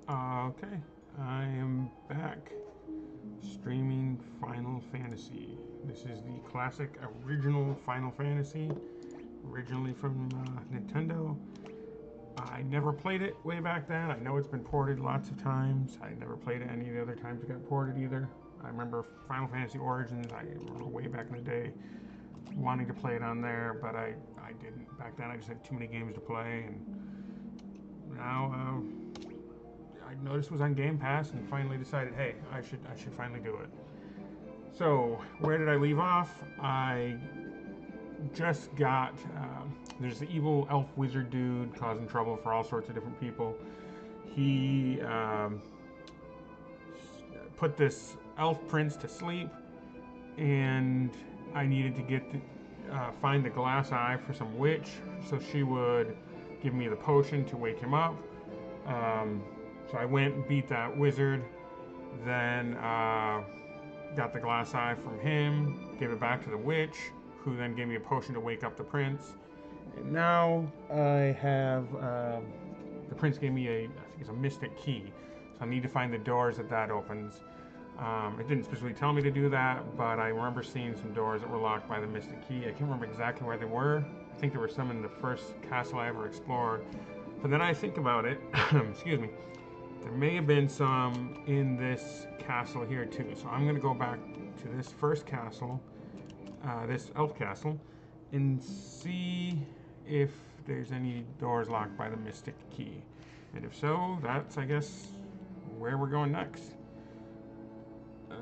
Okay, I am back streaming Final Fantasy. This is the classic original Final Fantasy, originally from Nintendo. I never played it way back then. I know it's been ported lots of times. I never played it any of the other times it got ported either. I remember Final Fantasy Origins, I remember way back in the day wanting to play it on there, but I didn't. Back then I just had too many games to play, and now I noticed it was on Gamepass and finally decided, hey, I should finally do it. So where did I leave off? I just got there's the evil elf wizard dude causing trouble for all sorts of different people. He put this elf prince to sleep, and I needed to find the glass eye for some witch, so she would give me the potion to wake him up. Um, so I went and beat that wizard, then got the glass eye from him, gave it back to the witch, who then gave me a potion to wake up the prince. And now I have the prince gave me I think it's a mystic key, so I need to find the doors that opens. It didn't specifically tell me to do that, but I remember seeing some doors that were locked by the mystic key. I can't remember exactly where they were. I think there were some in the first castle I ever explored. But then I think about it, excuse me, there may have been some in this castle here too. So I'm going to go back to this first castle, this elf castle, and see if there's any doors locked by the mystic key. And if so, that's, I guess, where we're going next.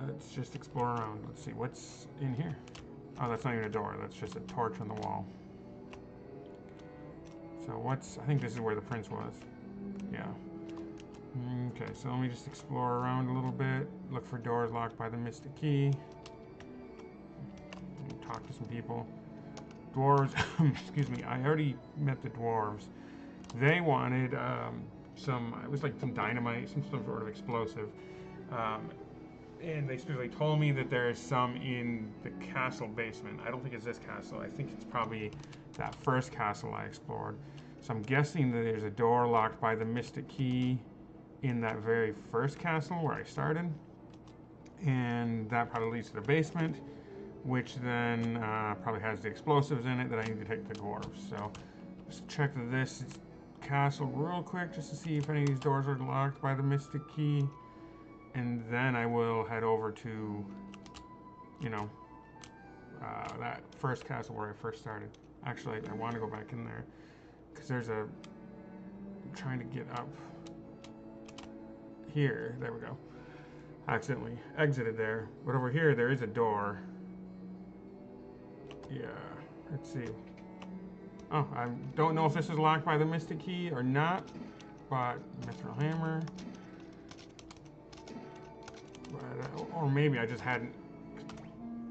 Let's just explore around. Let's see what's in here. Oh, that's not even a door. That's just a torch on the wall. So I think this is where the prince was. Yeah. Okay, so let me just explore around a little bit. Look for doors locked by the mystic key. Talk to some people. Dwarves, excuse me, I already met the dwarves. They wanted it was like some dynamite, some sort of explosive. And they specifically told me that there's some in the castle basement. I don't think it's this castle. I think it's probably that first castle I explored. So I'm guessing that there's a door locked by the mystic key in that very first castle where I started. And that probably leads to the basement, which then probably has the explosives in it that I need to take to dwarves. So let's check this castle real quick just to see if any of these doors are locked by the mystic key. And then I will head over to, that first castle where I first started. Actually, I want to go back in there because I'm trying to get up here. There we go. Accidentally exited there. But over here, there is a door. Yeah, let's see. Oh, I don't know if this is locked by the mystic key or not, but mithril hammer. Or maybe I just hadn't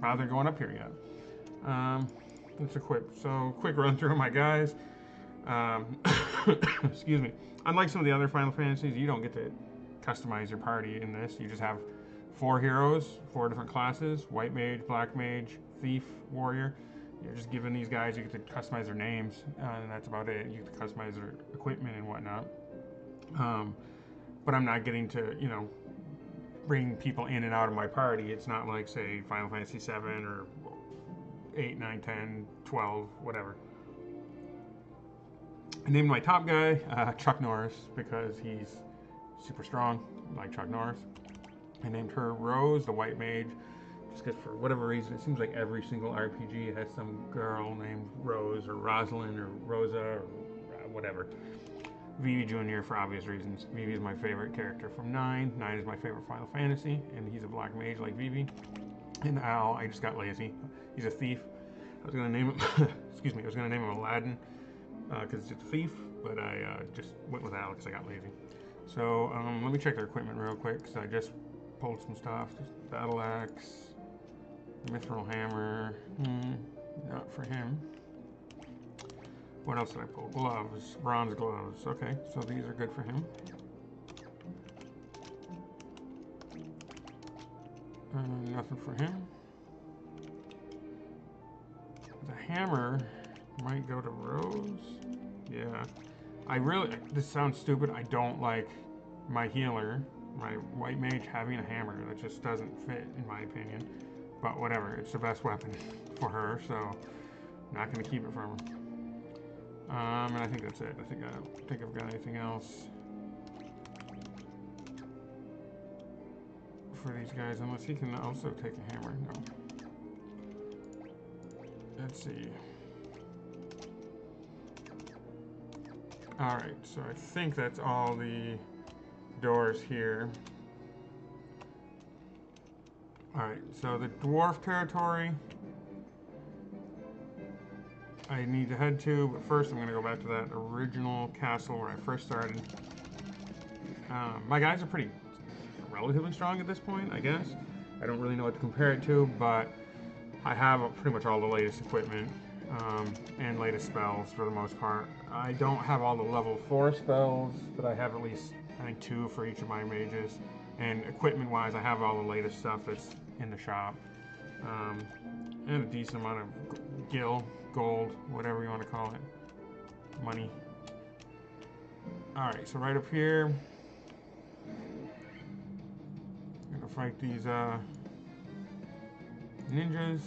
bothered going up here yet. Let's equip. So, quick run through of my guys. Excuse me. Unlike some of the other Final Fantasies, you don't get to customize your party in this. You just have 4 heroes, 4 different classes: white mage, black mage, thief, warrior. You're just giving these guys, you get to customize their names, and that's about it. You get to customize their equipment and whatnot. But I'm not getting to, bring people in and out of my party. It's not like, say, Final Fantasy 7 or 8, 9, 10, 12, whatever. I named my top guy Chuck Norris because he's super strong, like Chuck Norris. I named her Rose, the white mage, just because for whatever reason, it seems like every single RPG has some girl named Rose or Rosalind or Rosa or whatever. Vivi Jr. for obvious reasons. Vivi is my favorite character from 9. 9 is my favorite Final Fantasy, and he's a black mage like Vivi. And Al, I just got lazy. He's a thief. I was gonna name him, excuse me, I was gonna name him Aladdin because it's a thief, but I just went with Al because I got lazy. So let me check their equipment real quick because I just pulled some stuff. Just battle axe, mithril hammer. Not for him. What else did I pull? Gloves, bronze gloves. Okay, so these are good for him. Nothing for him. The hammer might go to Rose. Yeah. This sounds stupid. I don't like my healer, my white mage, having a hammer. That just doesn't fit, in my opinion. But whatever, it's the best weapon for her, so I'm not going to keep it from her. And I think that's it. I don't think I've got anything else for these guys, unless he can also take a hammer. No. Let's see. Alright, so I think that's all the doors here. Alright, so the dwarf territory I need to head to, but first I'm going to go back to that original castle where I first started. My guys are pretty relatively strong at this point, I guess. I don't really know what to compare it to, but I have pretty much all the latest equipment and latest spells for the most part. I don't have all the level 4 spells, but I have at least, I think, 2 for each of my mages. And equipment-wise, I have all the latest stuff that's in the shop. And a decent amount of gold, whatever you want to call it. Money. Alright, so right up here, I'm gonna fight these ninjas.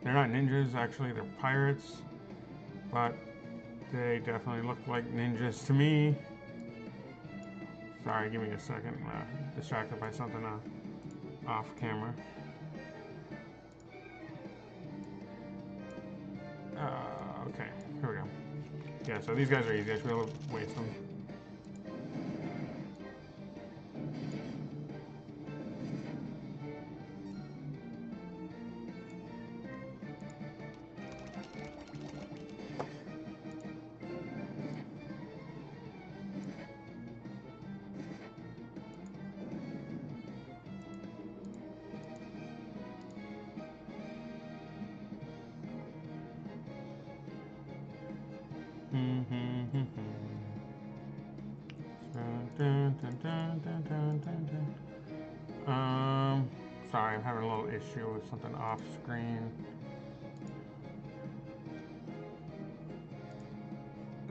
They're not ninjas, actually, they're pirates, but they definitely look like ninjas to me. Sorry, give me a second. I'm distracted by something off camera. Okay, here we go. Yeah, so these guys are easy. I should be able to waste them. Sorry, I'm having a little issue with something off screen.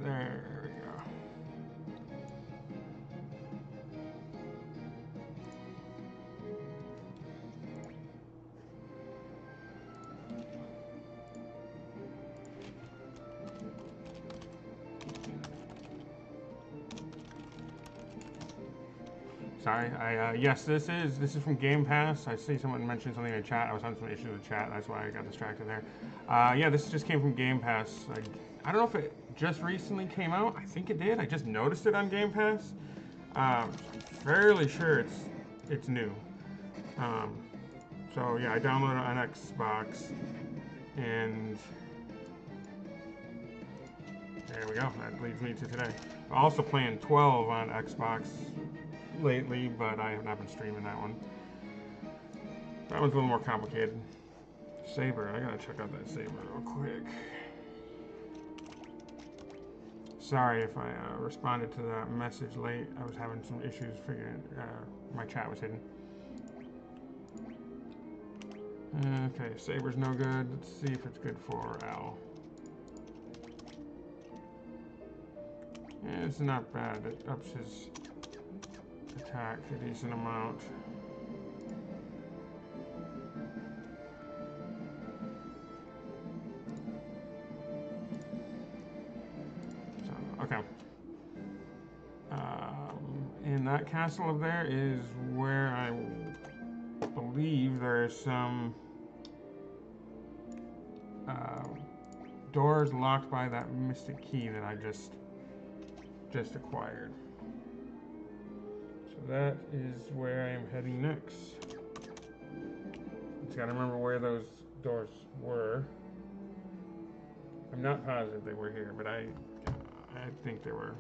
There we go. Sorry, yes, this is from Gamepass. I see someone mentioned something in chat. I was having some issues with chat. That's why I got distracted there. Yeah, this just came from Gamepass. I don't know if it just recently came out. I think it did. I just noticed it on Gamepass. I'm fairly sure it's new. So yeah, I downloaded it on Xbox, and there we go. That leads me to today. I'm also playing 12 on Xbox lately, but I have not been streaming that one. That one's a little more complicated. Saber, I gotta check out that saber real quick. Sorry if I responded to that message late. I was having some issues figuring my chat was hidden. Okay, saber's no good. Let's see if it's good for Al. Yeah, it's not bad. It ups his attack a decent amount. So, okay. And that castle up there is where I believe there's some doors locked by that mystic key that I just acquired. So that is where I am heading next. Just gotta remember where those doors were. I'm not positive they were here, but I think they were.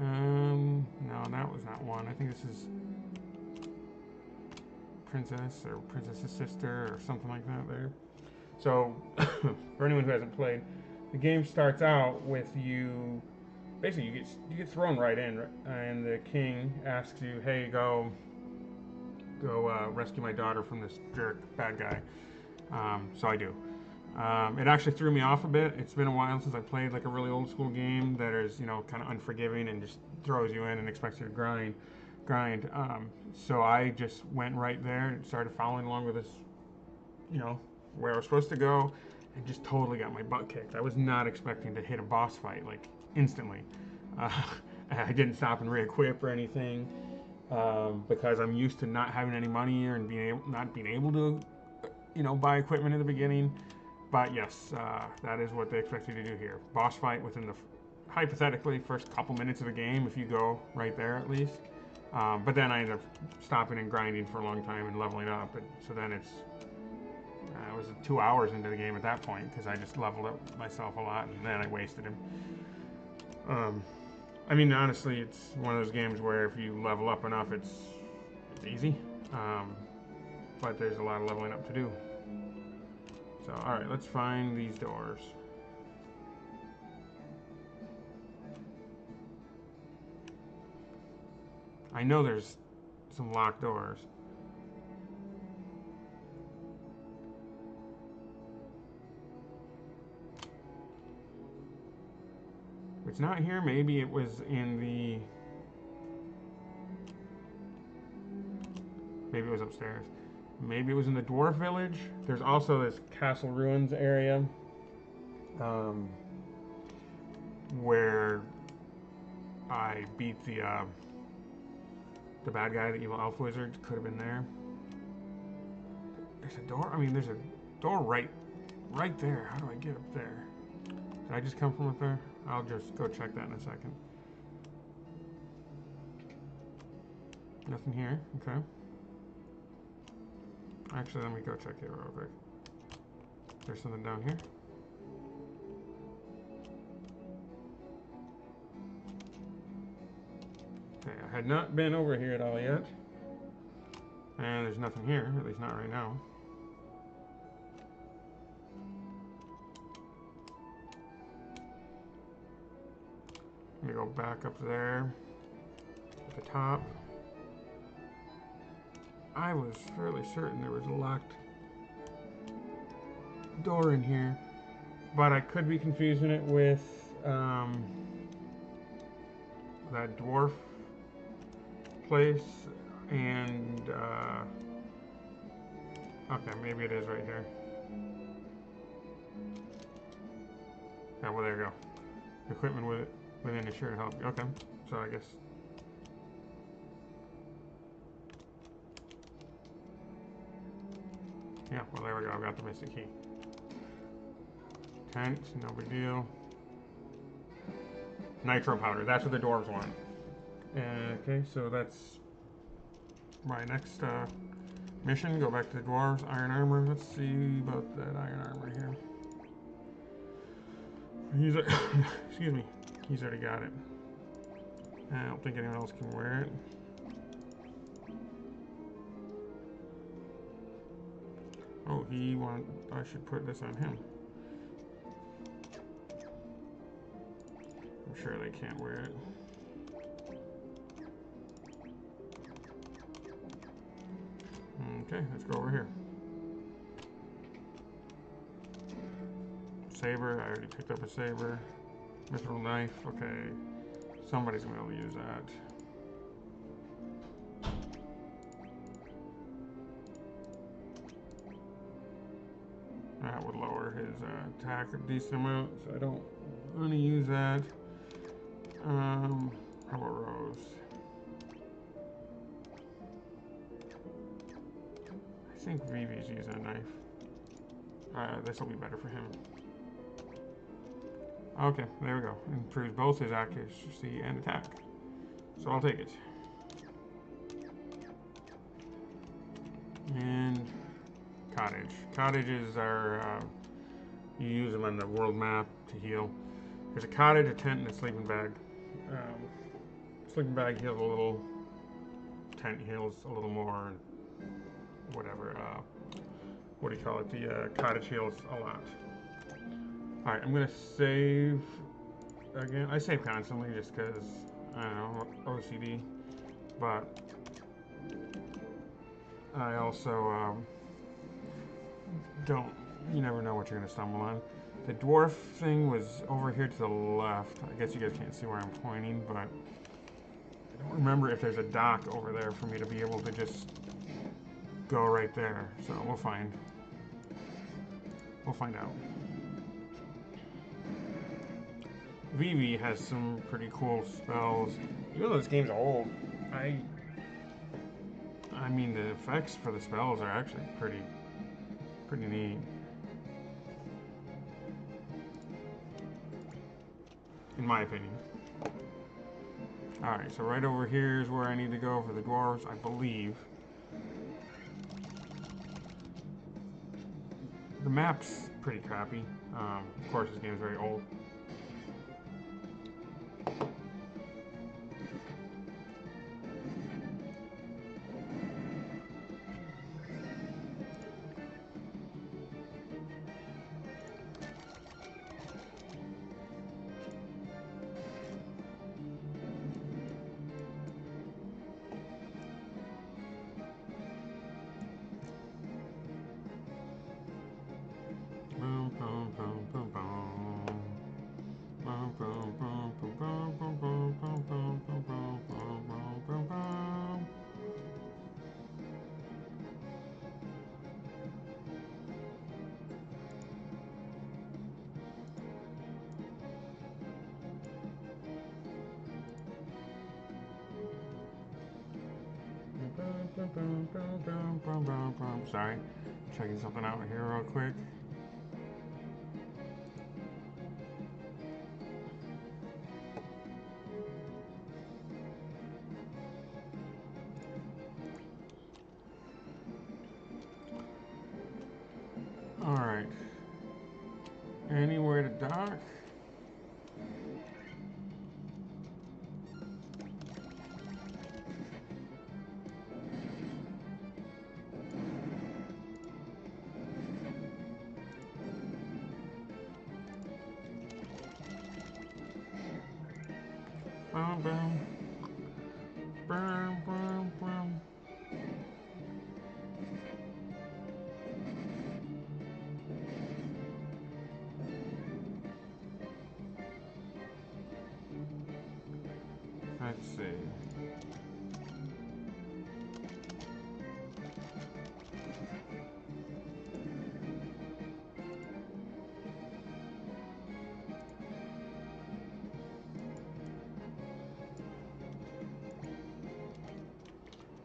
No, that was not one. I think this is Princess or Princess's sister or something like that there. So, for anyone who hasn't played, the game starts out with you. Basically, you get thrown right in, and the king asks you, "Hey, go rescue my daughter from this jerk bad guy." So I do. It actually threw me off a bit. It's been a while since I played like a really old school game that is, you know, kind of unforgiving and just throws you in and expects you to grind. So I just went right there and started following along with this, you know, where I was supposed to go, and just totally got my butt kicked. I was not expecting to hit a boss fight like instantly. Uh, I didn't stop and re-equip or anything because I'm used to not having any money or and not being able to, you know, buy equipment in the beginning. But yes, that is what they expect you to do here. Boss fight within the, hypothetically, first couple minutes of the game, if you go right there at least. But then I ended up stopping and grinding for a long time and leveling up. And so then it was 2 hours into the game at that point because I just leveled up myself a lot and then I wasted him. I mean, honestly, it's one of those games where if you level up enough, it's easy. But there's a lot of leveling up to do. So, alright, let's find these doors. I know there's some locked doors. If it's not here, maybe it was in the... Maybe it was upstairs. Maybe it was in the dwarf village. There's also this castle ruins area where I beat the bad guy, the evil elf wizard. Could have been there. There's a door. I mean, there's a door right there. How do I get up there? Did I just come from up there? I'll just go check that in a second. Nothing here. Okay. Actually, let me go check it real quick. There's something down here. Okay, I had not been over here at all yet. And there's nothing here, at least not right now. Let me go back up there at the top. I was fairly certain there was a locked door in here, but I could be confusing it with that dwarf place and okay, maybe it is right here. Yeah, well, there you go. Equipment within is sure to help you. Okay, so I guess. Yeah, well, there we go. I've got the mystic key. Tent, no big deal. Nitro powder. That's what the dwarves want. Okay, so that's my next mission. Go back to the dwarves. Iron armor. Let's see about that iron armor here. Excuse me. He's already got it. I don't think anyone else can wear it. Oh, I should put this on him. I'm sure they can't wear it. Okay, let's go over here. Saber, I already picked up a saber. Mithril knife, okay. Somebody's gonna be able to use that. That would lower his attack a decent amount, so I don't want to use that. How about Rose? I think Vivi's using a knife. This will be better for him. Okay, there we go. Improves both his accuracy and attack. So I'll take it. And cottage. Cottages are, you use them on the world map to heal. There's a cottage, a tent, and a sleeping bag. Sleeping bag heals a little. Tent heals a little more. Whatever. What do you call it? The cottage heals a lot. Alright, I'm going to save again. I save constantly just because, I don't know, OCD. But I also don't you never know what you're gonna stumble on. The dwarf thing was over here to the left. I guess you guys can't see where I'm pointing, but I don't remember if there's a dock over there for me to be able to just go right there. So we'll find. We'll find out. Vivi has some pretty cool spells. Even though this game's old, I mean the effects for the spells are actually pretty neat. In my opinion. Alright, so right over here is where I need to go for the dwarves, I believe. The map's pretty crappy. Of course, this game is very old. Sorry, checking something out here real quick. Alright. Anywhere to dock? Boom, boom. Boom, boom, boom. Let's see.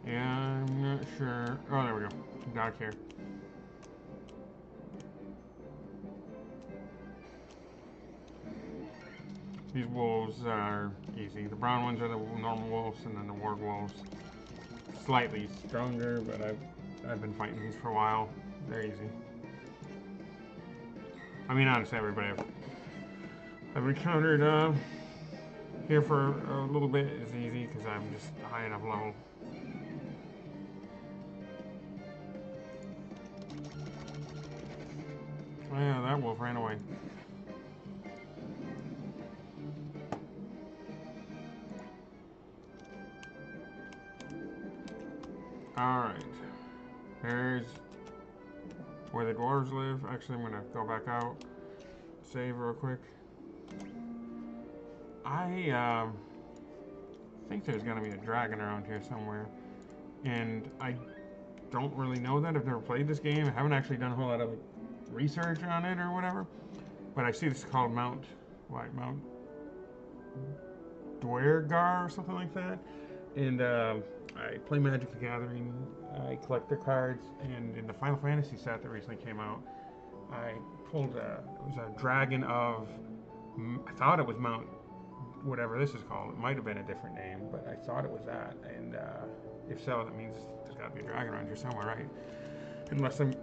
Yeah, I'm not sure. Oh, there we go. Dock here. These wolves are easy. The brown ones are the normal wolves, and then the warg wolves. Slightly stronger, but I've been fighting these for a while. They're easy. I mean, honestly, everybody I've encountered here for a little bit is easy because I'm just high enough level. Oh yeah, that wolf ran away. Alright. There's where the dwarves live. Actually, I'm going to go back out. Save real quick. I think there's going to be a dragon around here somewhere. And I don't really know that. I've never played this game. I haven't actually done a whole lot of research on it or whatever. But I see this called Mount Dwergar or something like that. And I play Magic the Gathering. I collect their cards. And in the Final Fantasy set that recently came out, I pulled it was a dragon of, I thought it was Mount whatever this is called. It might have been a different name, but I thought it was that. And if so, that means there's got to be a dragon around here somewhere, right? Unless I'm,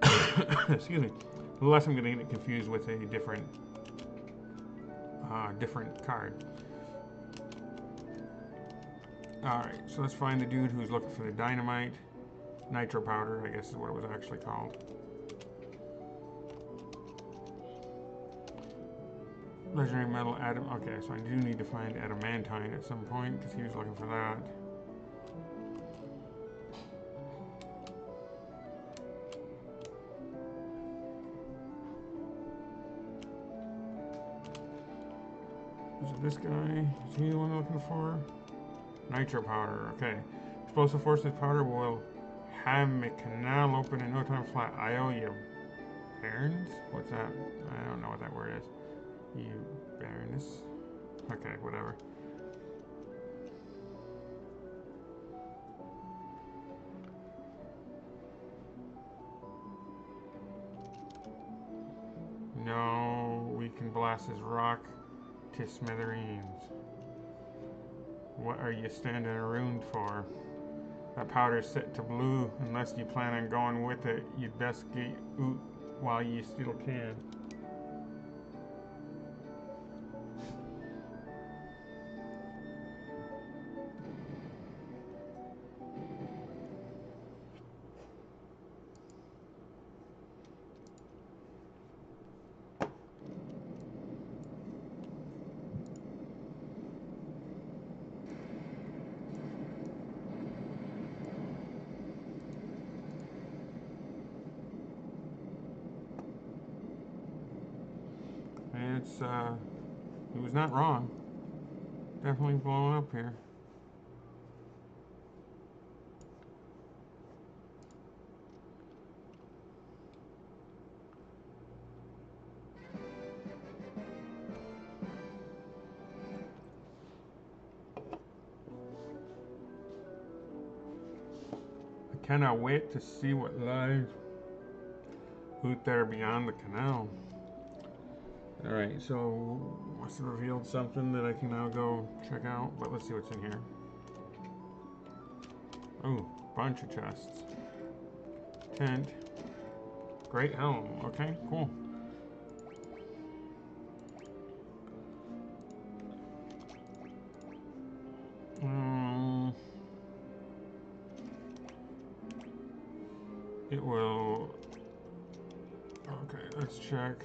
excuse me, unless I'm going to get confused with a different card. Alright, so let's find the dude who's looking for the dynamite. Nitro powder, I guess is what it was actually called. Legendary metal Adam. Okay, so I do need to find adamantine at some point because he was looking for that. Is it this guy? Is he the one I'm looking for? Nitro powder, okay. Explosive forces powder will have a canal open in no time flat. I owe you barons? What's that? I don't know what that word is. You baroness? Okay, whatever. No, we can blast his rock to smithereens. What are you standing around for? That powder's set to blue. Unless you plan on going with it, you'd best get out while you still can. It's, he was not wrong. Definitely blowing up here. I cannot wait to see what lies out there beyond the canal. Alright, so must have revealed something that I can now go check out, but let's see what's in here. Oh, bunch of chests. Tent. Great helm. Okay, cool. It will... Okay, let's check.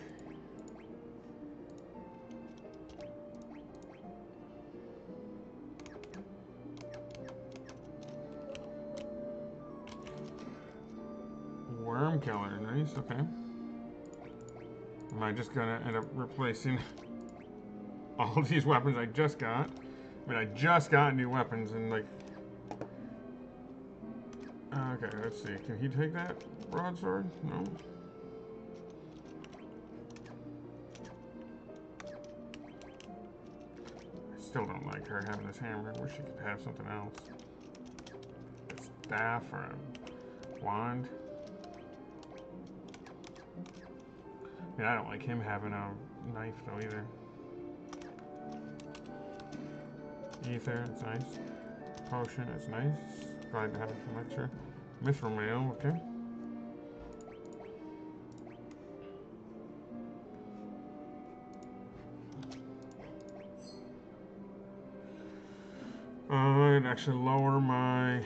Worm killer, nice, okay. Am I just gonna end up replacing all these weapons I just got? I mean, I just got new weapons and like... Okay, let's see. Can he take that broadsword? No. I still don't like her having this hammer. I wish she could have something else. A staff or a wand. I mean, I don't like him having a knife though either. Ether, it's nice. Potion, it's nice. Glad to have some extra. Mithril mail, okay. I'd actually lower my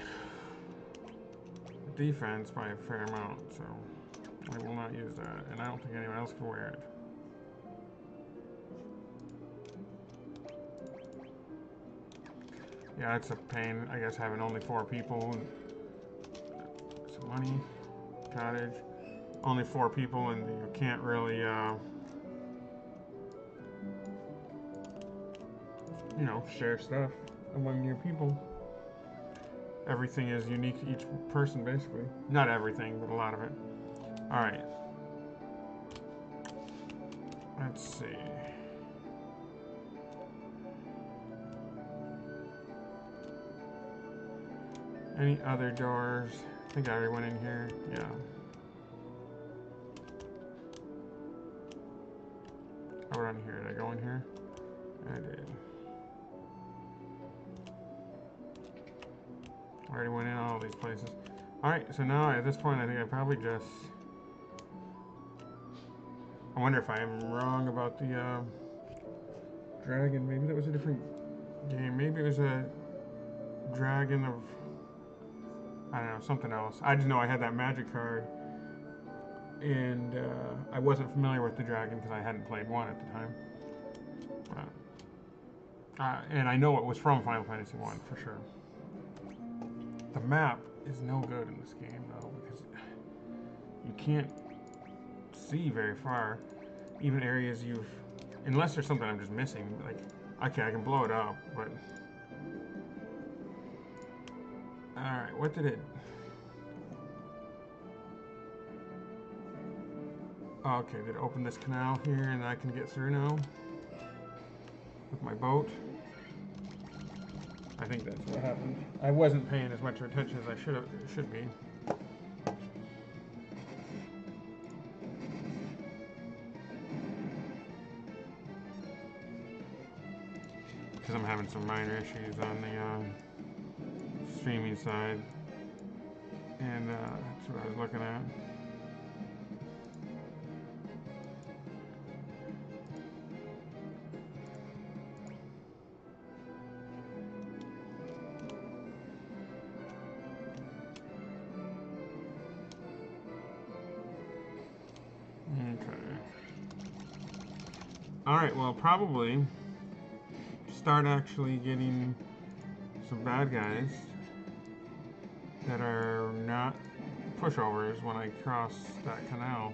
defense by a fair amount, so I will not use that, and I don't think anyone else can wear it. Yeah, it's a pain, I guess, having only 4 people. Some money, cottage, only 4 people, and you can't really, you know, share stuff among your people. Everything is unique to each person, basically. Not everything, but a lot of it. Alright. Let's see. Any other doors? I think I already went in here. Yeah. How about in here? Did I go in here? I did. I already went in all these places. Alright, so now at this point I think I probably just... I wonder if I am wrong about the dragon. Maybe that was a different game. Maybe it was a dragon of... I don't know, something else. I just know I had that magic card. And I wasn't familiar with the dragon because I hadn't played 1 at the time. And I know it was from Final Fantasy 1 for sure. The map is no good in this game though because you can't see very far. Even areas you've... Unless there's something I'm just missing. Like, Okay, I can blow it up, but... Alright, what did it... Okay, did it open this canal here and I can get through now? With my boat? I think that's what happened. I wasn't paying as much attention as I should be. Because I'm having some minor issues on the streaming side. And that's what I was looking at. Alright, well, probably start actually getting some bad guys that are not pushovers when I cross that canal.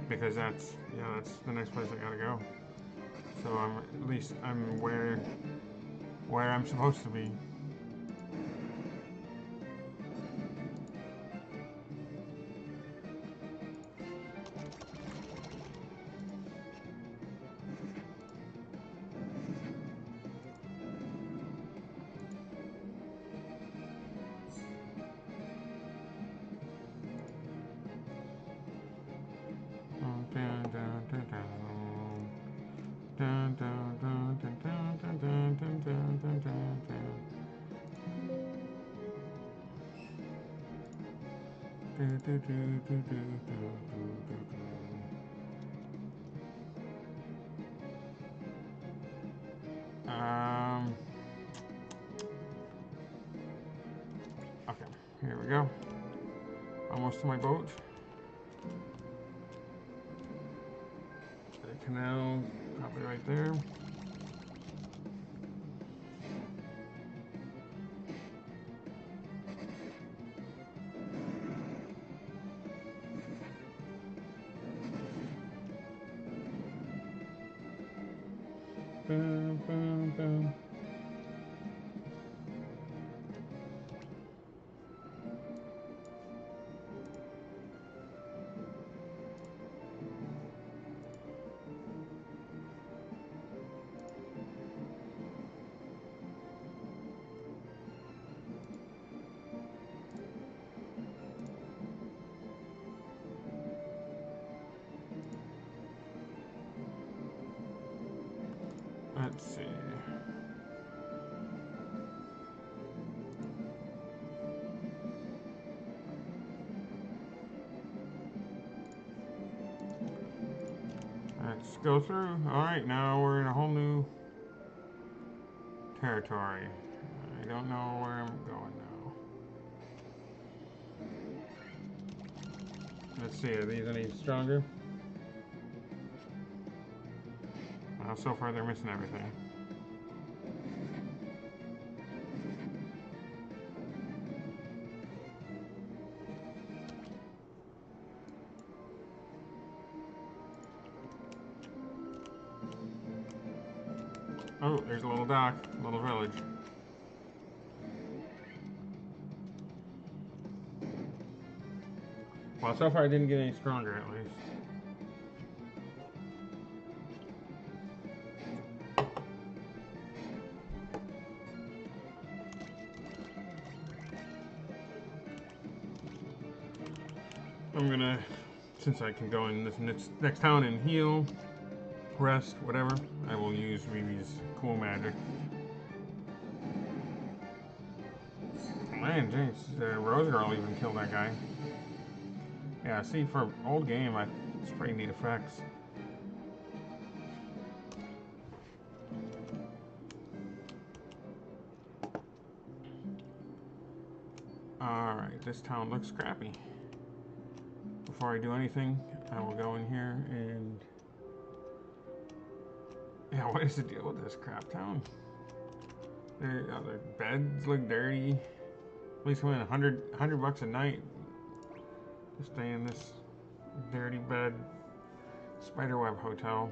Because that's the next place I gotta go. So at least I'm where I'm supposed to be. Okay, here we go. Almost to my boat. The canal, probably right there. Boom, boom, boom. Let's see. Let's go through. Alright, now we're in a whole new territory. I don't know where I'm going now. Let's see, are these any stronger? So far they're missing everything. Oh, there's a little dock, a little village. Well, so far I didn't get any stronger, at least. I'm gonna, since I can go in this next town and heal, rest, whatever, I will use Vivi's cool magic. Man, jeez, Rose Girl even killed that guy. Yeah, see, for old game, it's pretty neat effects. Alright, this town looks crappy. Before I do anything, I will go in here and... Yeah, what is the deal with this crap town? Their beds look dirty. At least coming in $100 bucks a night to stay in this dirty bed spiderweb hotel.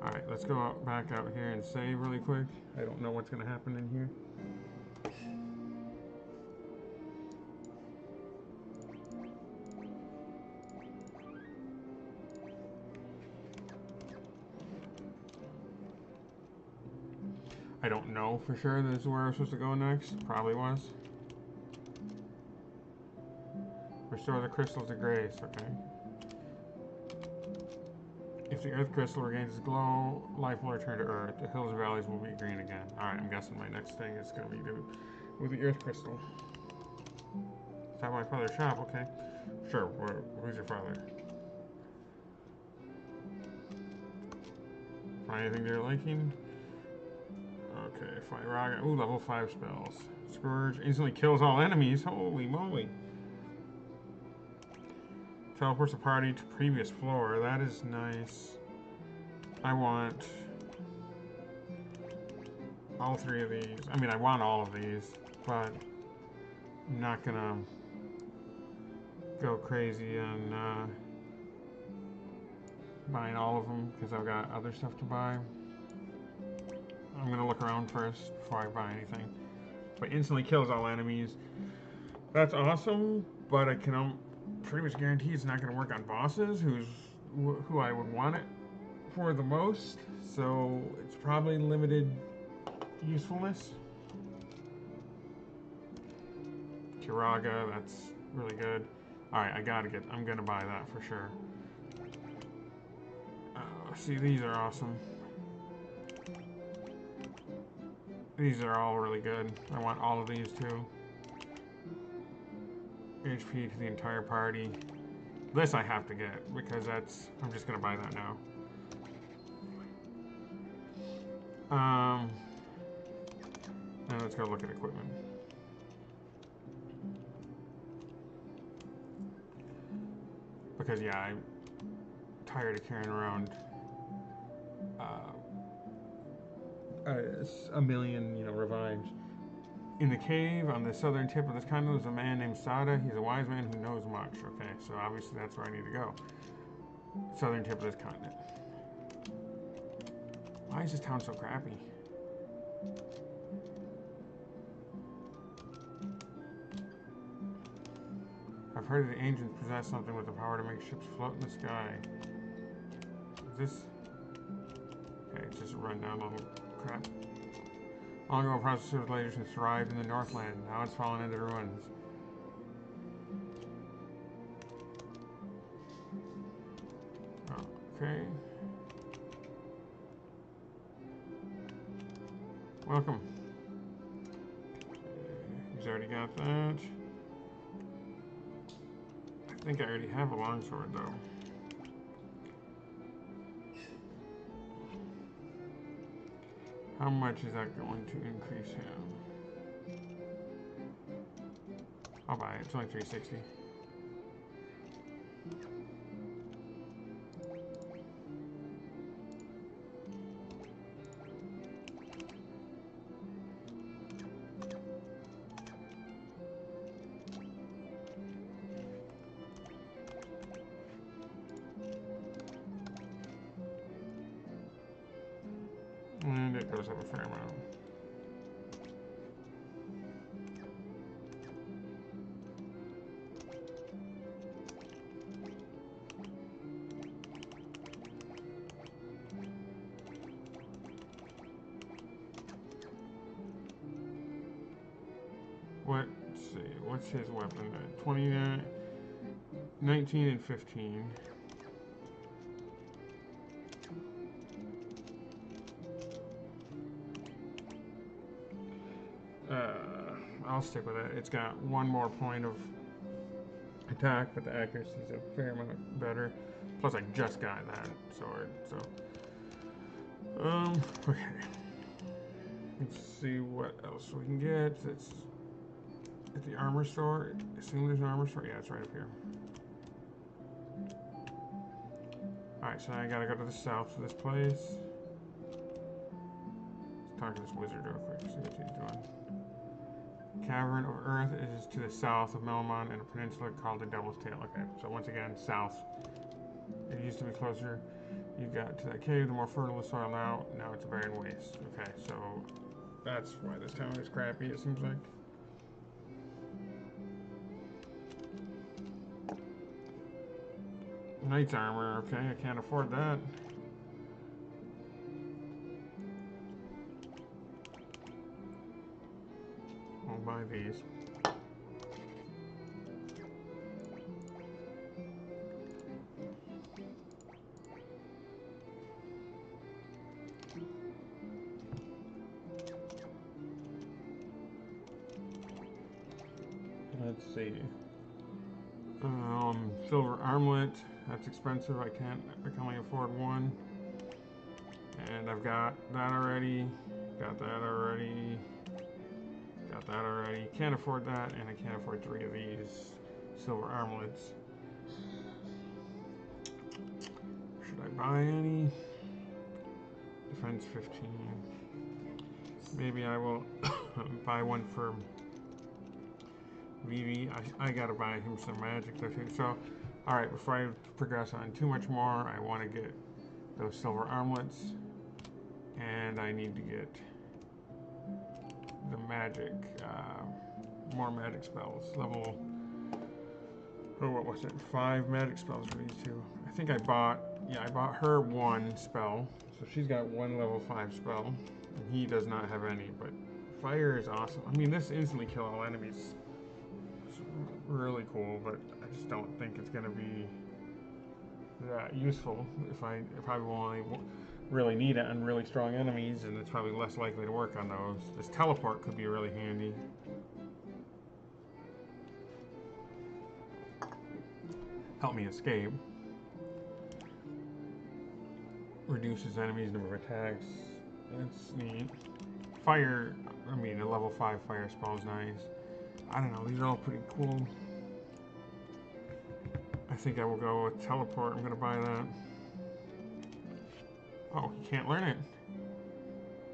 Alright, let's go back out here and save really quick. I don't know what's going to happen in here. I don't know for sure this is where I'm supposed to go next. Probably was. Restore the crystals to grace, okay. If the earth crystal regains its glow, life will return to earth. The hills and valleys will be green again. Alright, I'm guessing my next thing is going to be with the earth crystal. Is that my father's shop? Okay. Sure, who's your father? Find anything they're liking? Okay, Fire. Ooh, level 5 spells. Scourge instantly kills all enemies. Holy moly. Teleports the party to previous floor. That is nice. I want all 3 of these. I mean, I want all of these, but I'm not gonna go crazy on buying all of them because I've got other stuff to buy. I'm gonna look around first before I buy anything. But instantly kills all enemies. That's awesome, but I can pretty much guarantee it's not gonna work on bosses, who I would want it for the most. So it's probably limited usefulness. Kiraga, that's really good. Alright, I'm gonna buy that for sure. See, these are awesome. These are all really good. I want all of these too. HP to the entire party. This I have to get because I'm just gonna buy that now. Now let's go look at equipment. Because yeah, I'm tired of carrying around a million, revives. In the cave on the southern tip of this continent is a man named Sada. He's a wise man who knows much. Okay, so obviously that's where I need to go. Southern tip of this continent. Why is this town so crappy? I've heard the ancients possess something with the power to make ships float in the sky. Is this... Okay, it's just a rundown little crap. Long ago, a process of civilization thrived in the Northland. Now it's fallen into ruins. Okay. Welcome. He's already got that. I think I already have a longsword, though. How much is that going to increase him? I'll buy it. It's only 360. And it goes up a fair amount. Let's see, what's his weapon? 29, 19, and 15. I'll stick with it. It's got one more point of attack, but the accuracy is a fair amount better. Plus, I just got that sword, so. Okay. Let's see what else we can get. It's at the armor store. Assume there's an armor store. Yeah, it's right up here. Alright, so now I gotta go to the south of this place. Let's talk to this wizard real quick, see what he's doing. Cavern of Earth is to the south of Melmon and a peninsula called the Devil's Tail. Okay, so once again, south. It used to be closer. You got to that cave, the more fertile the soil now. Now it's a barren waste. Okay, so that's why this town is crappy, it seems like. Knight's armor, okay, I can't afford that. I'll buy these. Let's see. Silver armlet. That's expensive. I can only afford one. And I've got that already. Got that already. Got that already. Can't afford that, and I can't afford 3 of these silver armlets. Should I buy any? Defense 15. Maybe I will buy one for Vivi. I gotta buy him some magic though too. So, alright, before I progress on too much more, I want to get those silver armlets. And I need to get the magic, more magic spells. Level, oh, what was it? 5 magic spells for these two. I think I bought her 1 spell. So she's got 1 level 5 spell. And he does not have any, but fire is awesome. I mean, this instantly kill all enemies. It's really cool, but I just don't think it's going to be that useful if I probably will only really need it on really strong enemies, and it's probably less likely to work on those. This teleport could be really handy. Help me escape. Reduces enemies' number of attacks. That's neat. Fire, I mean, a level 5 fire spell is nice. I don't know, these are all pretty cool. I think I will go with teleport. I'm going to buy that. Oh, you can't learn it.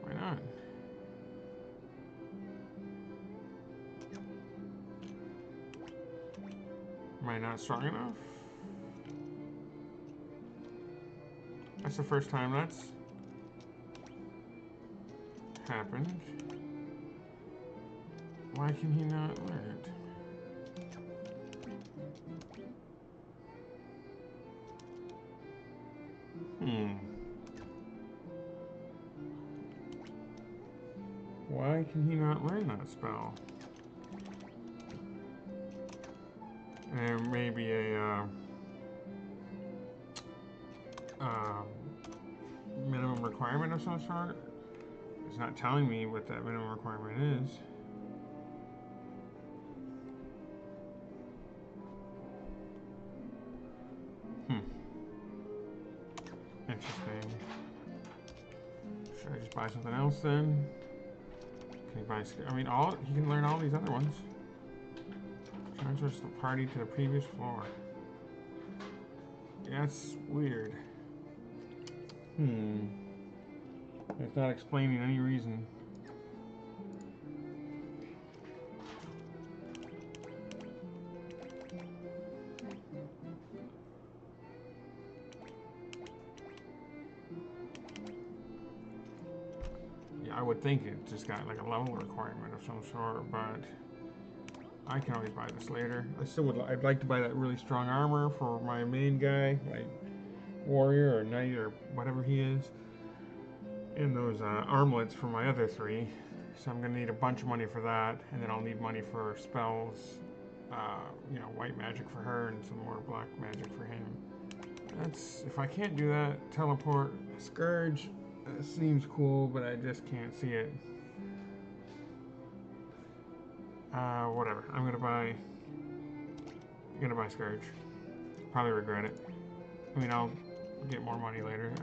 Why not? Am I not strong enough? That's the first time that's happened. Why can he not learn it? Why can he not learn that spell? And maybe a minimum requirement of some sort? It's not telling me what that minimum requirement is. Interesting. Should I just buy something else then? Can you buy? I mean, he can learn all these other ones. Transfers the party to the previous floor. Yeah, that's weird. It's not explaining any reason. I would think it just got like a level requirement of some sort, but I can always buy this later. I'd like to buy that really strong armor for my main guy, my warrior or knight or whatever he is, and those armlets for my other 3. So I'm gonna need a bunch of money for that, and then I'll need money for spells, you know, white magic for her and some more black magic for him. If I can't do that, teleport, Scourge. Seems cool, but I just can't see it. Whatever. I'm gonna buy Scourge. Probably regret it. I mean, I'll get more money later.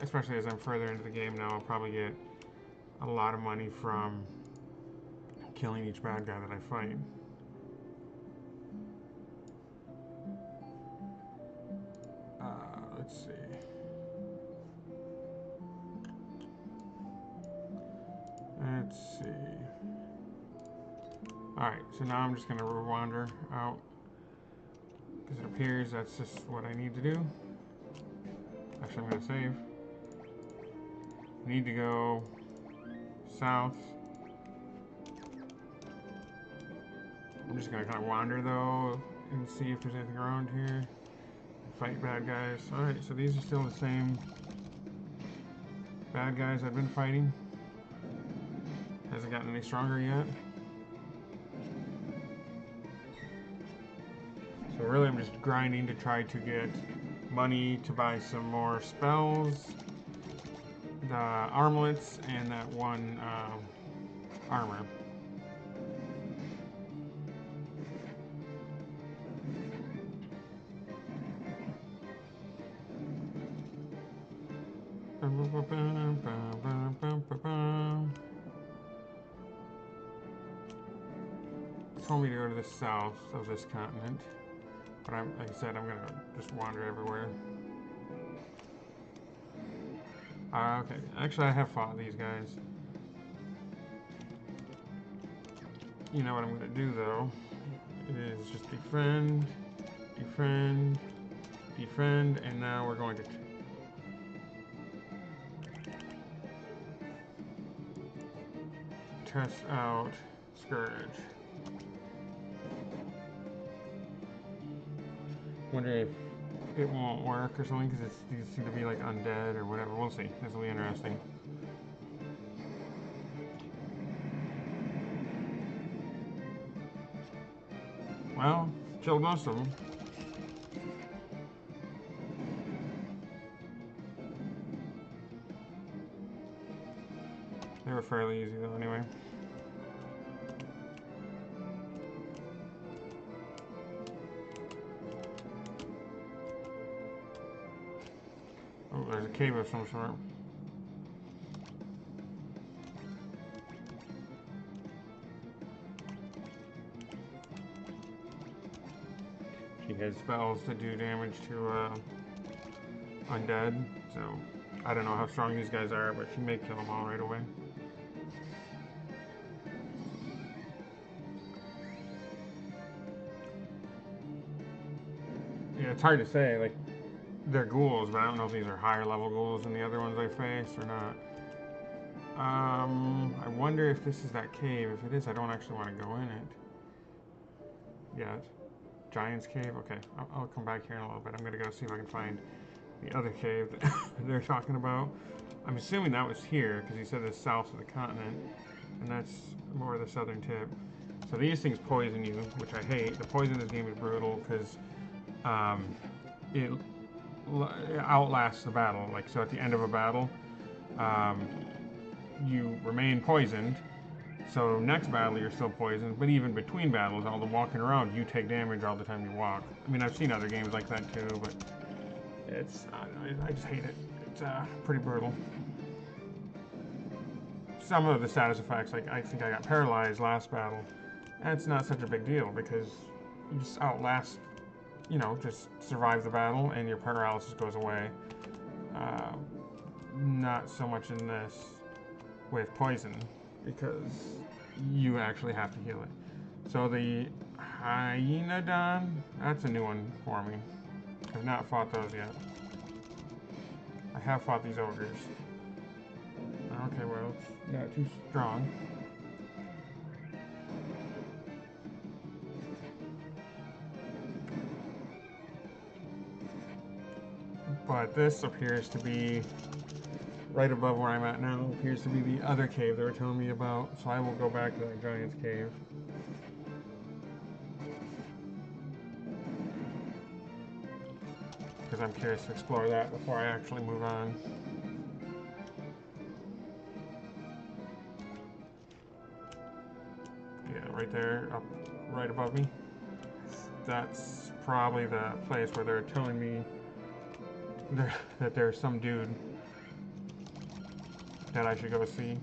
Especially as I'm further into the game now, I'll probably get a lot of money from killing each bad guy that I fight. Let's see. Let's see. Alright, so now I'm just going to wander out. Because it appears that's just what I need to do. Actually, I'm going to save. I need to go south. I'm just going to kind of wander, though, and see if there's anything around here. Fight bad guys. Alright, so these are still the same bad guys I've been fighting. Hasn't gotten any stronger yet. So really I'm just grinding to try to get money to buy some more spells, the armlets, and that one armor. Told me to go to the south of this continent, but like I said, I'm gonna just wander everywhere. Okay, actually I have fought these guys. You know what I'm gonna do though, is just defend, defend, defend, and now we're going to test out Scourge. Wonder if it won't work or something because these seem to be like undead or whatever. We'll see. This will be interesting. Well, killed most of them. They were fairly easy though anyway. Oh, there's a cave of some sort. She has spells that do damage to undead, so I don't know how strong these guys are, but she may kill them all right away. Yeah, it's hard to say, like, they're ghouls, but I don't know if these are higher level ghouls than the other ones I faced or not. I wonder if this is that cave. If it is, I don't actually want to go in it yet. Giant's Cave? Okay, I'll come back here in a little bit. I'm going to go see if I can find the other cave that they're talking about. I'm assuming that was here, because he said it's south of the continent, and that's more the southern tip. So these things poison you, which I hate. The poison in this game is brutal, because it outlasts the battle. Like, so at the end of a battle, you remain poisoned. So next battle you're still poisoned, but even between battles, all the walking around, you take damage all the time you walk. I mean, I've seen other games like that too, but it's I just hate it. It's pretty brutal. Some of the status effects, like I think I got paralyzed last battle, and it's not such a big deal because you just outlast, you know, just survive the battle and your paralysis goes away. Not so much in this with poison, because you actually have to heal it. So the Hyenodon, that's a new one for me. I've not fought those yet. I have fought these ogres. Okay, well, it's not too strong. But this appears to be right above where I'm at now. Appears to be the other cave they were telling me about. So I will go back to that Giant's Cave. Because I'm curious to explore that before I actually move on. Yeah, right there, up right above me. That's probably the place where they're telling me that there's some dude that I should go see.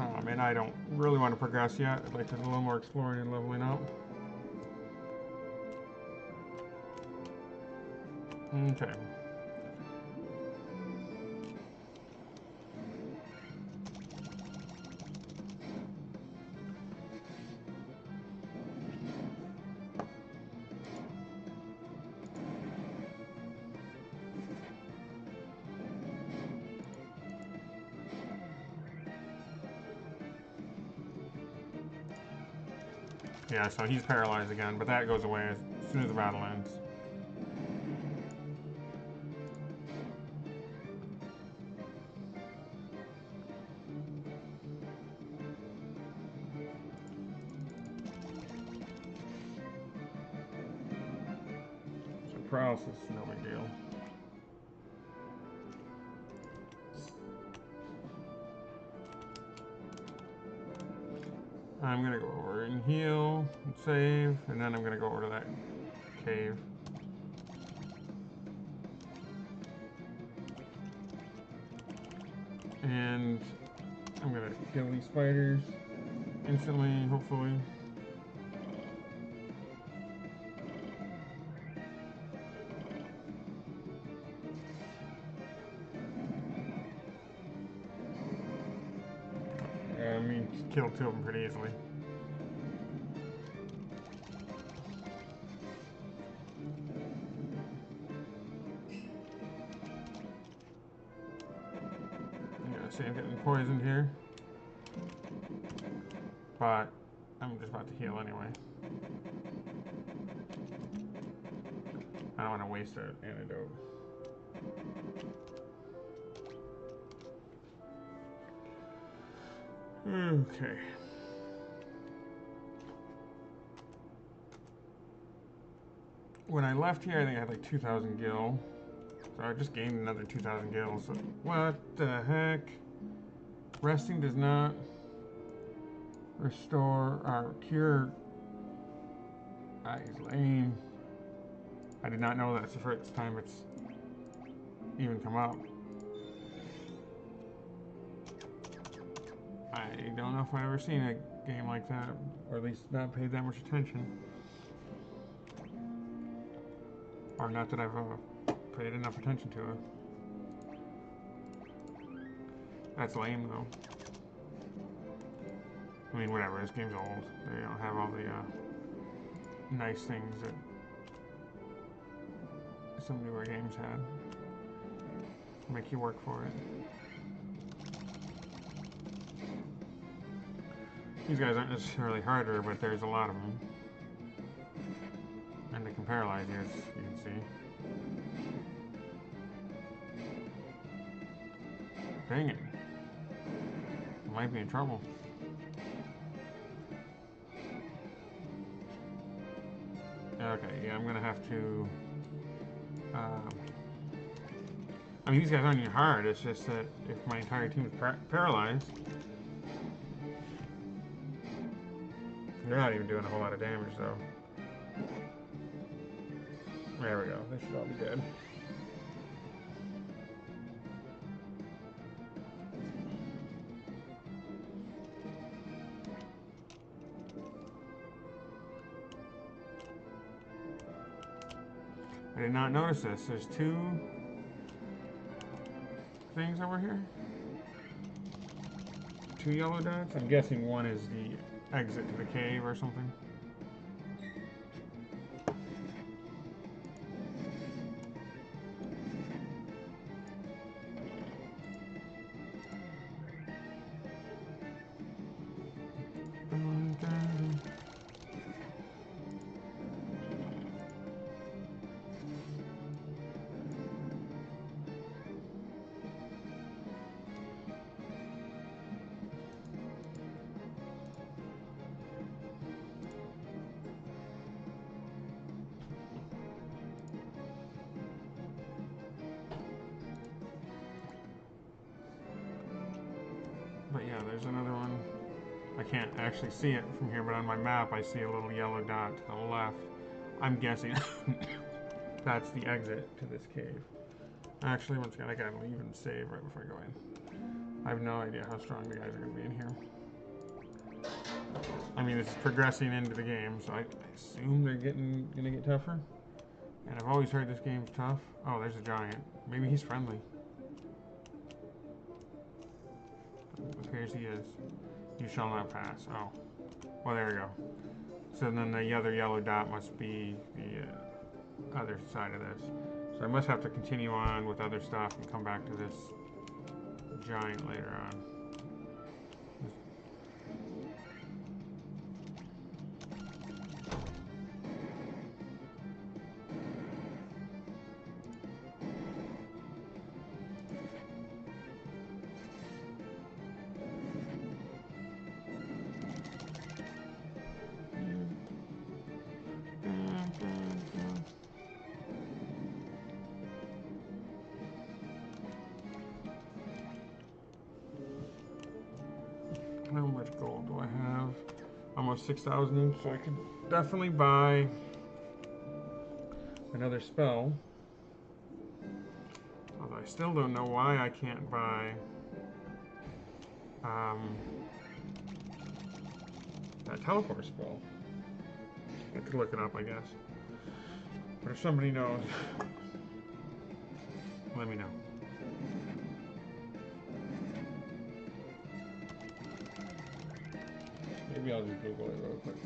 And I don't really want to progress yet. I'd like to do a little more exploring and leveling up. Okay. Yeah, so he's paralyzed again, but that goes away as soon as the battle ends. So paralysis, no big deal. I'm gonna go over and heal and save, and then I'm gonna go over to that cave. And I'm gonna kill these spiders instantly, hopefully. I mean, killed two of them pretty easily. I'm gonna see I'm getting poisoned here. But I'm just about to heal anyway. I don't want to waste an antidote. Okay. When I left here, I think I had like 2,000 gil. So I just gained another 2,000 gil. So what the heck? Resting does not restore or cure. He's lame. I did not know that. It's the first time it's even come up. I don't know if I've ever seen a game like that, or at least not paid that much attention. Or not that I've paid enough attention to it. That's lame though. I mean, whatever, this game's old. They don't have all the nice things that some newer games had. Make you work for it. These guys aren't necessarily harder, but there's a lot of them. And they can paralyze you, as you can see. Dang it. I might be in trouble. Okay, yeah, I'm gonna have to... I mean, these guys aren't even hard, it's just that if my entire team is paralyzed, they're not even doing a whole lot of damage, though. There we go, this should all be good. I did not notice this. There's two things over here. Two yellow dots. I'm guessing one is the exit to the cave or something. But yeah, there's another one. I can't actually see it from here, but on my map I see a little yellow dot to the left. I'm guessing that's the exit to this cave. Actually, once again, I gotta leave and save right before I go in. I have no idea how strong the guys are going to be in here. I mean, it's progressing into the game, so I assume they're going to get tougher. And I've always heard this game's tough. Oh, there's a giant. Maybe he's friendly. It appears he is. You shall not pass. Oh. Well, there we go. So then the other yellow dot must be the other side of this. So I must have to continue on with other stuff and come back to this giant later on. How much gold do I have? Almost 6,000, so I could definitely buy another spell. Although I still don't know why I can't buy that teleport spell. I could look it up, I guess. But if somebody knows, let me know. Maybe I'll just Google it real quick.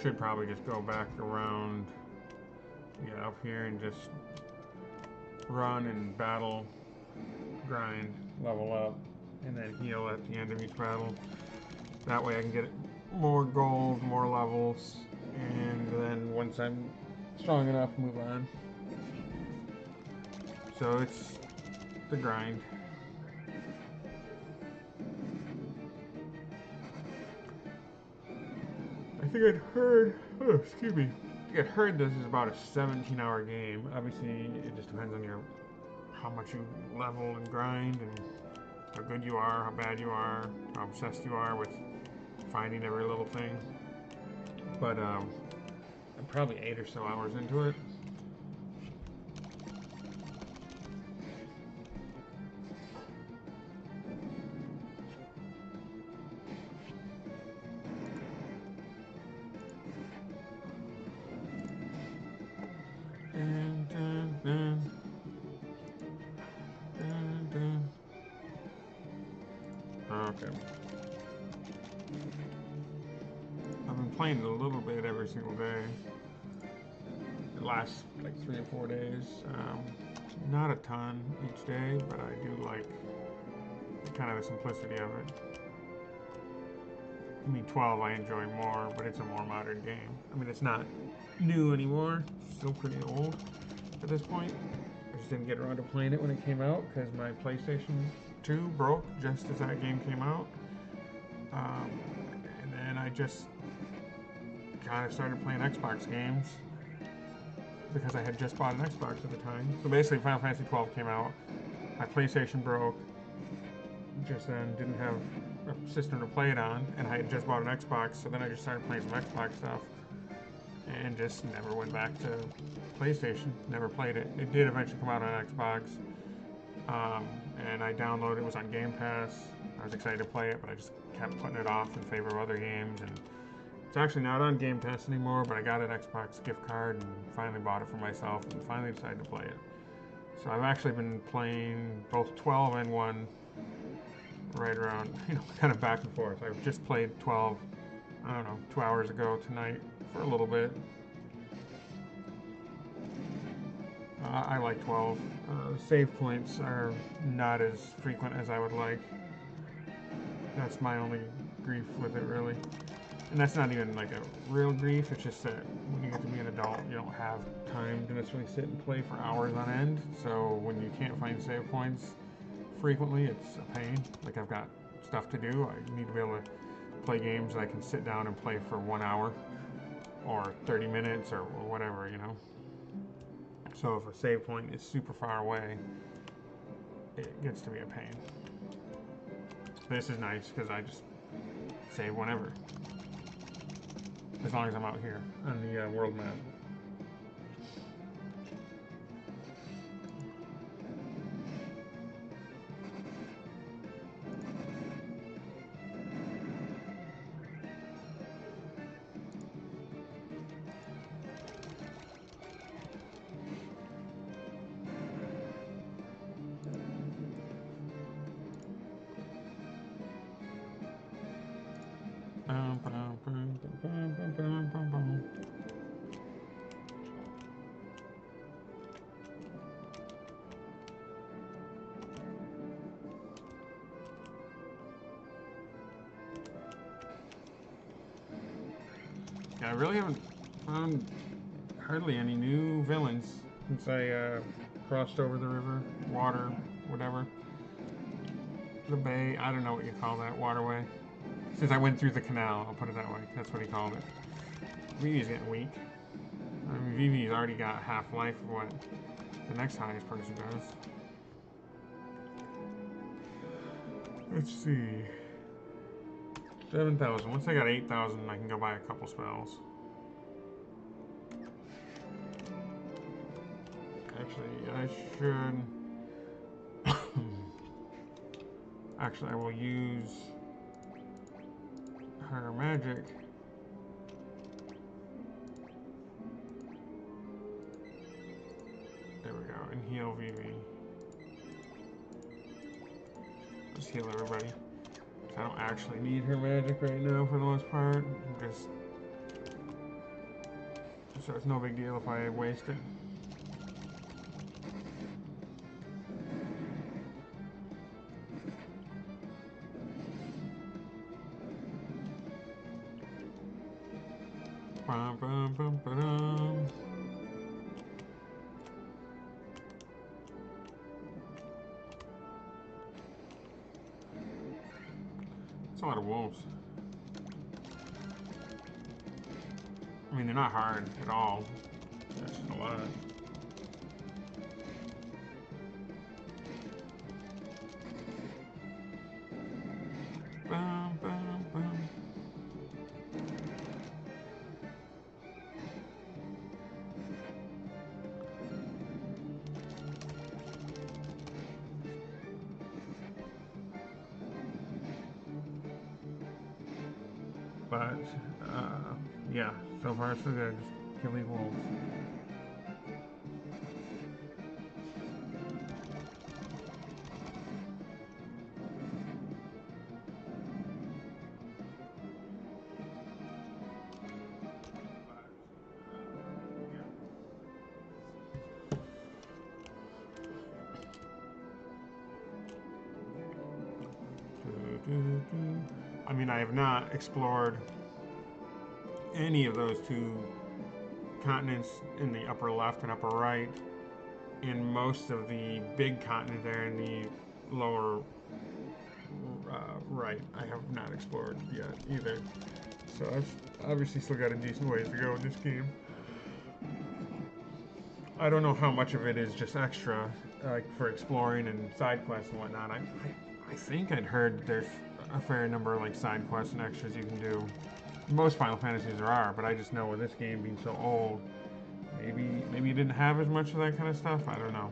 Should probably just go back around, yeah, up here and just run and battle, grind, level up, and then heal at the end of each battle. That way I can get more gold, more levels, and then once I'm strong enough, move on. So it's the grind. I think I'd heard, oh, excuse me, I think I'd heard this is about a 17-hour game. Obviously, it just depends on how much you level and grind, and how good you are, how bad you are, how obsessed you are with finding every little thing. But I'm probably 8 or so hours into it. Okay. I've been playing it a little bit every single day. It lasts like 3 or 4 days. Not a ton each day, but I do like kind of the simplicity of it. I mean, 12 I enjoy more, but it's a more modern game. I mean, it's not new anymore. It's still pretty old at this point. I just didn't get around to playing it when it came out because my PlayStation 2 broke just as that game came out. And then I just kind of started playing Xbox games because I had just bought an Xbox at the time. So basically, Final Fantasy 12 came out. My PlayStation broke. Just then didn't have a system to play it on, and I had just bought an Xbox, so then I just started playing some Xbox stuff and just never went back to PlayStation, never played it. It did eventually come out on Xbox, and I downloaded it. It was on Gamepass. I was excited to play it, but I just kept putting it off in favor of other games, and it's actually not on Game Pass anymore, but I got an Xbox gift card and finally bought it for myself and finally decided to play it. So I've actually been playing both 12 and 1 right around, kind of back and forth. I've just played 12, I don't know, 2 hours ago tonight for a little bit. I like 12. Save points are not as frequent as I would like. That's my only grief with it, really. And that's not even like a real grief, it's just that when you get to be an adult, you don't have time to necessarily sit and play for hours on end. So when you can't find save points frequently, it's a pain. Like, I've got stuff to do. I need to be able to play games that I can sit down and play for 1 hour or 30 minutes or whatever, So if a save point is super far away, it gets to be a pain. This is nice because I just save whenever. as long as I'm out here on the world map. Yeah, I really haven't found hardly any new villains since I crossed over the river, water, whatever. The bay, I don't know what you call that waterway. Since I went through the canal, I'll put it that way. That's what he called it. Vivi's getting weak. I mean, Vivi's already got half life of what the next highest person does. Let's see. 7,000. Once I got 8,000, I can go buy a couple spells. Actually, I should... Actually, I will use her magic. There we go, and heal Vivi. Let's heal everybody. I don't actually need her magic right now for the most part. Just so it's no big deal if I waste it. Bum, bum, bum, ba-dum. It's a lot of wolves. I mean, they're not hard at all. That's just a lot. Bum, bum, bum. But, yeah, so far so good. Just kill these wolves. I mean, I have not explored any of those two continents in the upper left and upper right, and most of the big continent there in the lower right. I have not explored yet either. So I've obviously still got a decent ways to go in this game. I don't know how much of it is just extra, like for exploring and side quests and whatnot. I think I'd heard there's a fair number of like side quests and extras you can do. Most Final Fantasies there are, but I just know with this game being so old, maybe you didn't have as much of that kind of stuff. I don't know.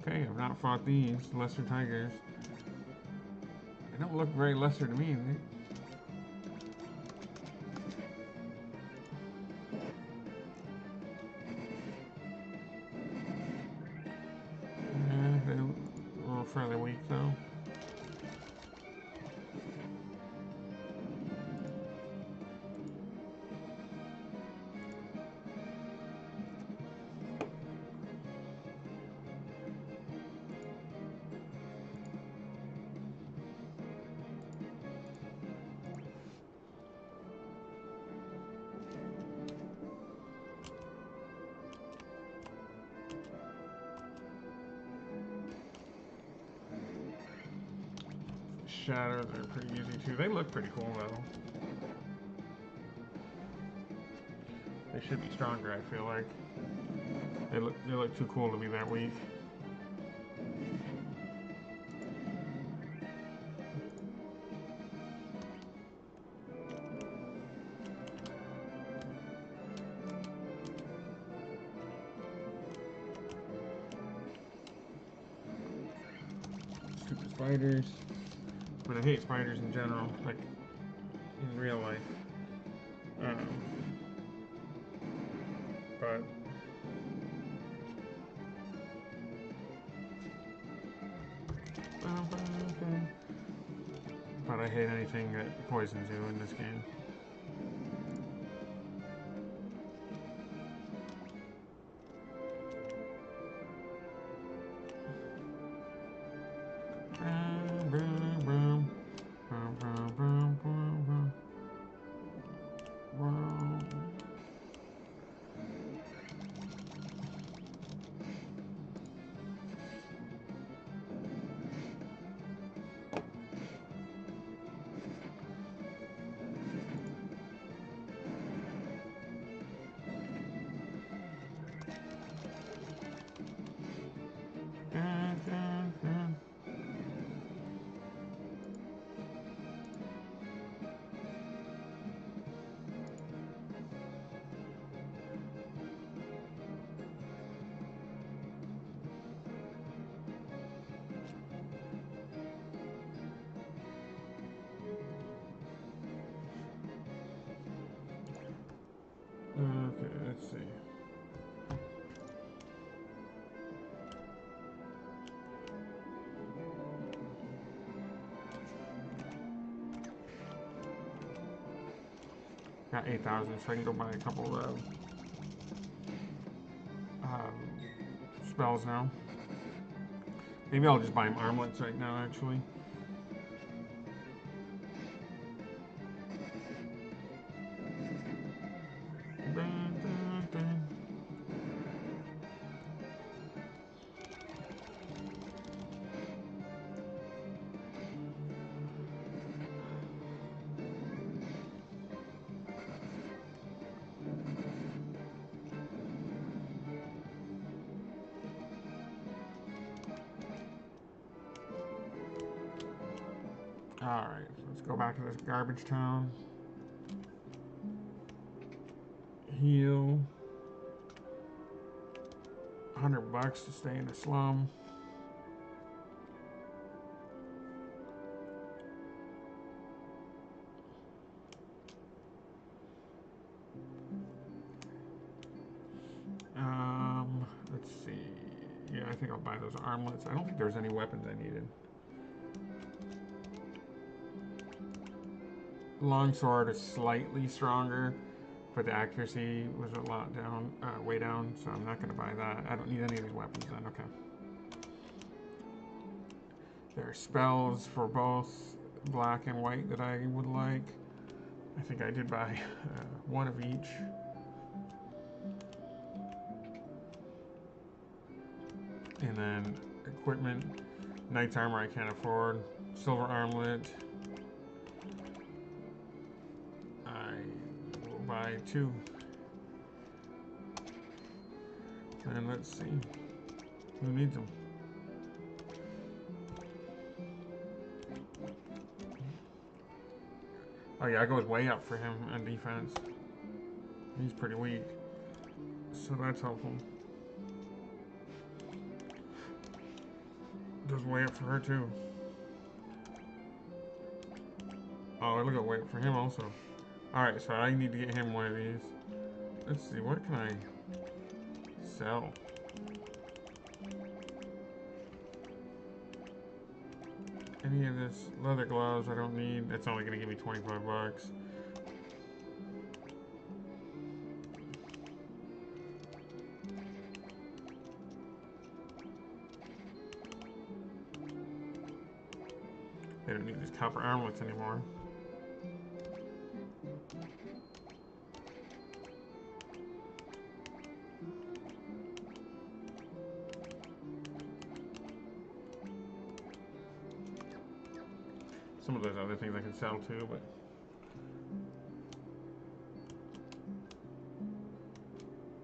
Okay, I've not fought these lesser tigers. They don't look very lesser to me. They were fairly weak though. shadows are pretty easy too. They look pretty cool though. They should be stronger, I feel like. They look too cool to be that weak. Stupid spiders. But I hate spiders in general, like in real life. But I hate anything that poisons you in this game. Okay, let's see. Got 8,000, so I can go buy a couple of spells now. Maybe I'll just buy him armlets right now, actually. Alright, so let's go back to this garbage town. Heal. $100 to stay in the slum. Let's see. Yeah, I think I'll buy those armlets. I don't think there's any weapons I needed. Longsword is slightly stronger, but the accuracy was a lot down, way down, so I'm not going to buy that. I don't need any of these weapons then, okay. There are spells for both black and white that I would like. I think I did buy one of each. And then equipment, knight's armor I can't afford, silver armlet. I will buy 2. And let's see, who needs them? Oh yeah, it goes way up for him on defense. He's pretty weak, so that's helpful. Goes way up for her too. Oh, it'll go way up for him also. Alright, so I need to get him one of these. Let's see, what can I sell? Any of this leather gloves I don't need. That's only going to give me $25. They don't need these copper armlets anymore. some of those other things I can sell too, but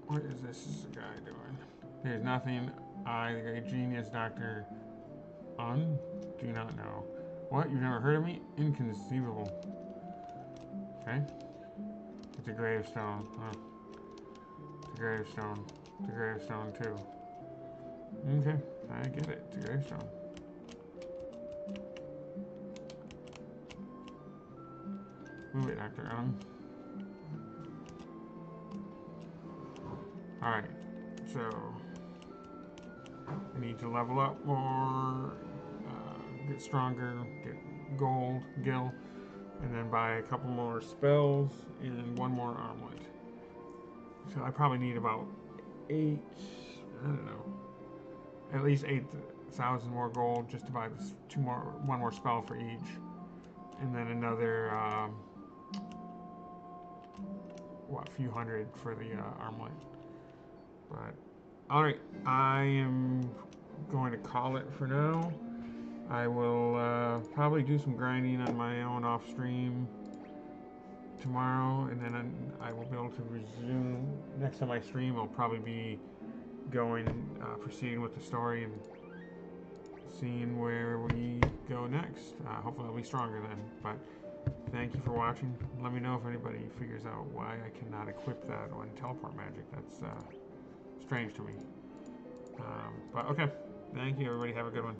what is this guy doing? There's nothing. I, the great genius, Dr. Do not know. What? You've never heard of me? Inconceivable. Okay. It's a gravestone. Huh. It's a gravestone. It's a gravestone too. Okay, I get it. It's a gravestone. Move it, Dr. Alright, so I need to level up more, get stronger, get gold, gil, and then buy a couple more spells and one more armlet. So I probably need about I don't know, at least 8,000 more gold just to buy this one more spell for each, and then another few hundred for the armlet. But alright, I am going to call it for now. I will probably do some grinding on my own off stream tomorrow, and then I will be able to resume. Next time I stream, I'll probably be proceeding with the story and seeing where we go next. Hopefully I'll be stronger then. But thank you for watching. Let me know if anybody figures out why I cannot equip that on teleport magic. That's strange to me. But okay, thank you everybody. Have a good one.